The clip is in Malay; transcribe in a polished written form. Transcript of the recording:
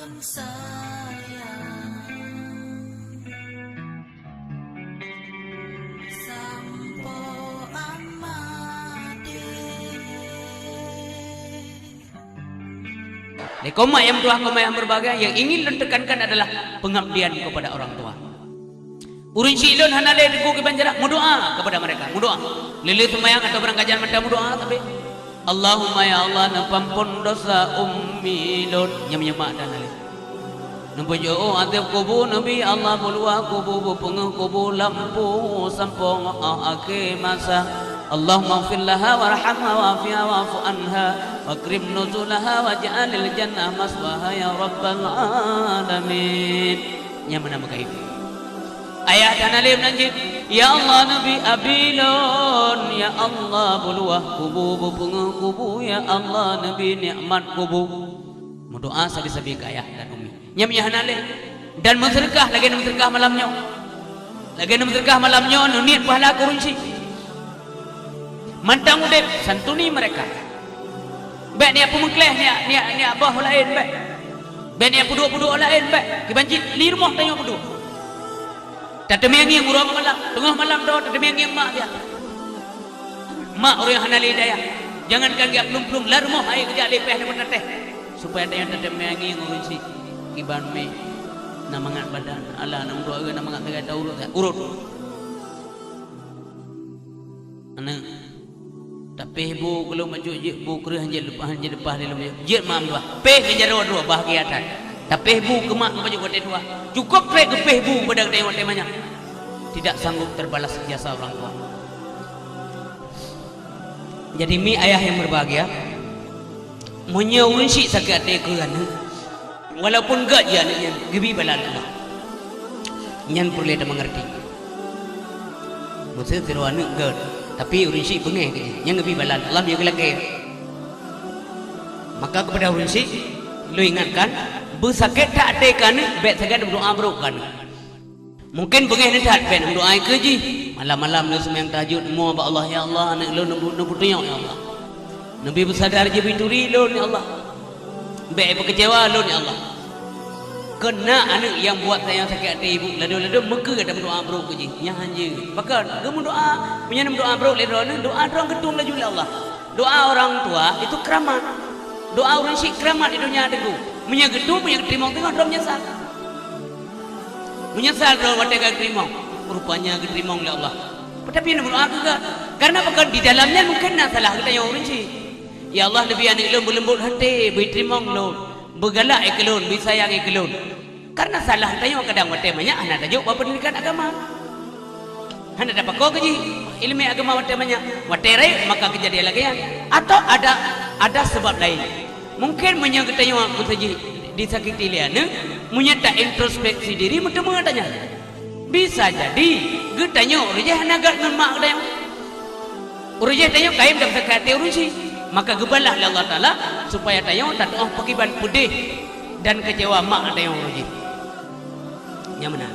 sayang sampo amade. Koma yang tua, koma yang berbahagia, yang ingin lu tekankan adalah pengabdian kepada orang tua. Urun silon hanale diku ke banjara, mudoa kepada mereka, mudoa. Lili semayang atau barang kajian mereka mudoa tapi Allahumma ya Allah nampampun dosa ummi lon nyam-nyamak dan alih. Nampujo adab kubu Nabi Allah bulwa kubu penguh kubu lampu sampung akhir masa. Allahumma ighfir laha warhamha wa'afiha wa'fu anha wakrim nuzulaha waj'alil jannah maswaha ya rabbal alamin. Nyaman nama kaif. Ayat analim nanjid ya Allah Nabi abilon ya Allah bulwa kubu penguh kubu ya Allah Nabi nikmat kubu. Berdoa sabi-sabi ke ayah dan umi. Nyamnya hanale dan mensedekah lagi mensedekah malamnya. Lagi mensedekah malamnya niat pahala kurunci. Mantang udep santuni mereka. Baik ni apa mengkleh ni abah lain baik. Baik ni apa dua lain baik. Kibanjit li rumah tanya apa dua. Tatemiangi yang urang malam, tengah malam dah tatemiangi yang mak dia. Mak orang yang hanale daya. Jangan kagak plum-plum lar rumah air kerja lepeh depan teh. Supaya ada yang tatemiangi ngurusi kiban me namangat badan Allah nam doa ke namangat tegak urut ana tapi bu kalau maju je bu kerah je lepas dia lebih je mam dua peh jaro dua bahagia atas tapi bu kemak baju kote dua cukup trek ke bu pada kedai kote banyak tidak sanggup terbalas jasa orang tua. Jadi mi ayah yang berbahagia menyawunsi sakit dekeran walaupun gak jalan gebi balan Allah nyan perlu ada mengerti maksud terwana gak tapi urinsi bengeh yang gebi balan Allah yang lagi maka kepada urinsi lu ingatkan bersakit tak ada kan bet sakit berdoa berukan mungkin bengeh ni tak bet berdoa keji malam-malam lu sembahyang tahajud mu ba Allah ya Allah anak lu nubu ya Allah Nabi bersadar je bituri lu ni Allah baik berkecewa lu ni Allah kena anak yang buat saya sakit hati ibu lalu maka ada berdoa bro ke je yang hanya bahkan kamu doa punya doa bro lalu doa orang ketung laju Allah doa orang tua itu keramat doa orang syik keramat di dunia ada tu punya gedung punya terima tengok orang menyesal orang wadah gak terima rupanya terima oleh Allah tetapi nak berdoa juga karena bahkan di dalamnya mungkin nak salah kita yang orang syik ya Allah lebih anak lu berlembut hati berterima lu bergalak ikelun bersayang ikelun karena salah tanya kadang wate banyak anak tajuk bapa pendidikan agama hendak dapat kau kerja ilmu agama wate banyak wate rai maka kejadian lagi atau ada sebab lain mungkin menyang tanya aku saja disakiti liana menyata introspeksi diri betul mengatanya bisa jadi getanya urujah nagar dengan mak kadang urujah tanya kaim dapat sakati urusi maka gebalah Allah Ta'ala supaya tayang tak pakai ban putih dan kecewa mak tayang uji yang mana